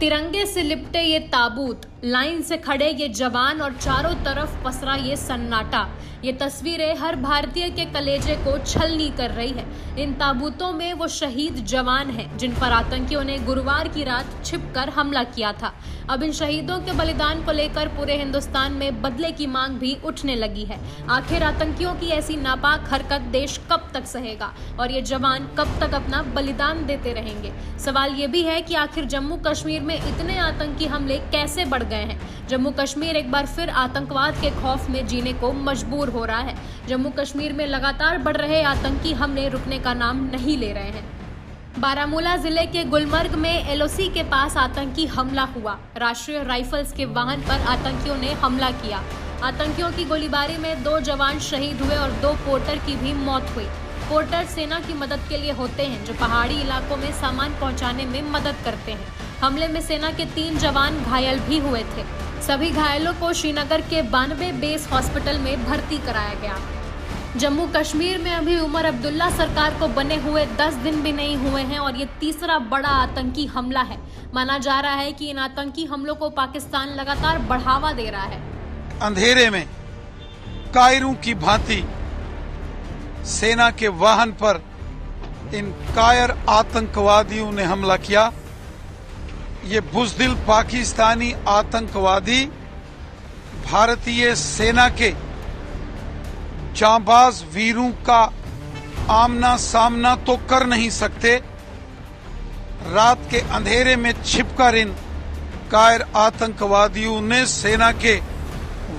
तिरंगे से लिपटे ये ताबूत, लाइन से खड़े ये जवान और चारों तरफ पसरा ये सन्नाटा, ये तस्वीरें हर भारतीय के कलेजे को छलनी कर रही है। इन ताबूतों में वो शहीद जवान हैं जिन पर आतंकियों ने गुरुवार की रात छिपकर हमला किया था। अब इन शहीदों के बलिदान को लेकर पूरे हिंदुस्तान में बदले की मांग भी उठने लगी है। आखिर आतंकियों की ऐसी नापाक हरकत देश कब तक सहेगा और ये जवान कब तक अपना बलिदान देते रहेंगे? सवाल ये भी है कि आखिर जम्मू कश्मीर में इतने आतंकी हमले कैसे बढ़ गए हैं? जम्मू कश्मीर एक बार फिर आतंकवाद के खौफ में जीने को मजबूर हो रहा है। जम्मू कश्मीर में लगातार बढ़ रहे आतंकी हमले रुकने का नाम नहीं ले रहे हैं। बारामूला जिले के गुलमर्ग में एलओसी के पास आतंकी हमला हुआ। राष्ट्रीय राइफल्स के वाहन पर आतंकियों ने हमला किया। आतंकियों की गोलीबारी में 2 जवान शहीद हुए और 2 पोर्टर की भी मौत हुई। पोर्टर सेना की मदद के लिए होते हैं जो पहाड़ी इलाकों में सामान पहुंचाने में मदद करते हैं। हमले में सेना के 3 जवान घायल भी हुए थे। सभी घायलों को श्रीनगर के 92 बेस हॉस्पिटल में भर्ती कराया गया। जम्मू कश्मीर में अभी उमर अब्दुल्ला सरकार को बने हुए 10 दिन भी नहीं हुए हैं और ये तीसरा बड़ा आतंकी हमला है। माना जा रहा है कि इन आतंकी हमलों को पाकिस्तान लगातार बढ़ावा दे रहा है। अंधेरे में कायरों की भांति सेना के वाहन पर इन कायर आतंकवादियों ने हमला किया। ये बुज़दिल पाकिस्तानी आतंकवादी भारतीय सेना के जांबाज वीरों का आमना सामना तो कर नहीं सकते। रात के अंधेरे में छिपकर इन कायर आतंकवादियों ने सेना के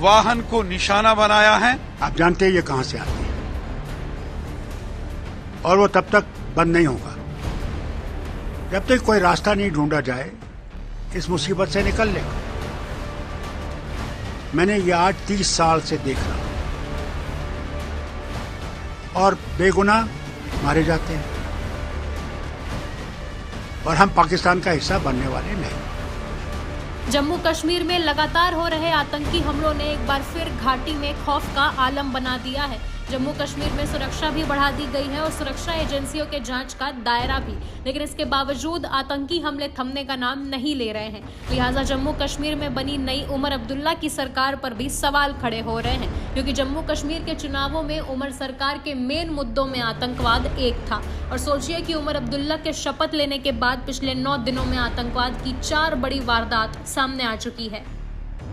वाहन को निशाना बनाया है। आप जानते हैं ये कहां से आती है और वो तब तक बंद नहीं होगा जब तक कोई रास्ता नहीं ढूंढा जाए इस मुसीबत से निकलने का। मैंने ये आज 30 साल से देख रहा हूं और बेगुनाह मारे जाते हैं और हम पाकिस्तान का हिस्सा बनने वाले नहीं। जम्मू कश्मीर में लगातार हो रहे आतंकी हमलों ने एक बार फिर घाटी में खौफ का आलम बना दिया है। जम्मू कश्मीर में सुरक्षा भी बढ़ा दी गई है और सुरक्षा एजेंसियों के जांच का दायरा भी, लेकिन इसके बावजूद आतंकी हमले थमने का नाम नहीं ले रहे हैं। लिहाजा जम्मू कश्मीर में बनी नई उमर अब्दुल्ला की सरकार पर भी सवाल खड़े हो रहे हैं, क्योंकि जम्मू कश्मीर के चुनावों में उमर सरकार के मेन मुद्दों में आतंकवाद एक था। और सोचिए कि उमर अब्दुल्ला के शपथ लेने के बाद पिछले 9 दिनों में आतंकवाद की 4 बड़ी वारदात सामने आ चुकी है।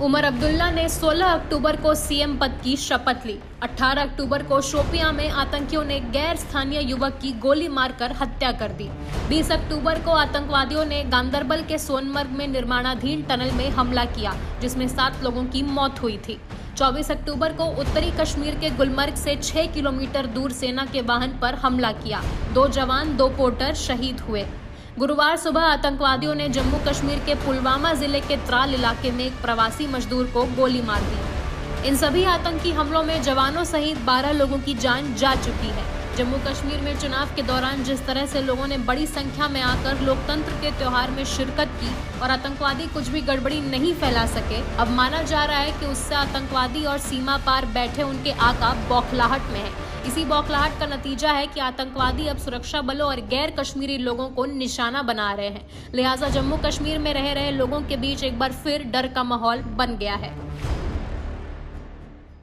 उमर अब्दुल्ला ने 16 अक्टूबर को सीएम पद की शपथ ली। 18 अक्टूबर को शोपियां में आतंकियों ने गैर स्थानीय युवक की गोली मारकर हत्या कर दी। 20 अक्टूबर को आतंकवादियों ने गांदरबल के सोनमर्ग में निर्माणाधीन टनल में हमला किया, जिसमें 7 लोगों की मौत हुई थी। 24 अक्टूबर को उत्तरी कश्मीर के गुलमर्ग से 6 किलोमीटर दूर सेना के वाहन पर हमला किया। 2 जवान 2 पोर्टर शहीद हुए। गुरुवार सुबह आतंकवादियों ने जम्मू कश्मीर के पुलवामा जिले के त्राल इलाके में एक प्रवासी मजदूर को गोली मार दी। इन सभी आतंकी हमलों में जवानों सहित 12 लोगों की जान जा चुकी है। जम्मू कश्मीर में चुनाव के दौरान जिस तरह से लोगों ने बड़ी संख्या में आकर लोकतंत्र के त्योहार में शिरकत की और आतंकवादी कुछ भी गड़बड़ी नहीं फैला सके, अब माना जा रहा है कि उससे आतंकवादी और सीमा पार बैठे उनके आका बौखलाहट में है। इसी बौखलाहट का नतीजा है कि आतंकवादी अब सुरक्षा बलों और गैर कश्मीरी लोगों को निशाना बना रहे हैं। लिहाजा जम्मू कश्मीर में रह रहे लोगों के बीच एक बार फिर डर का माहौल बन गया है।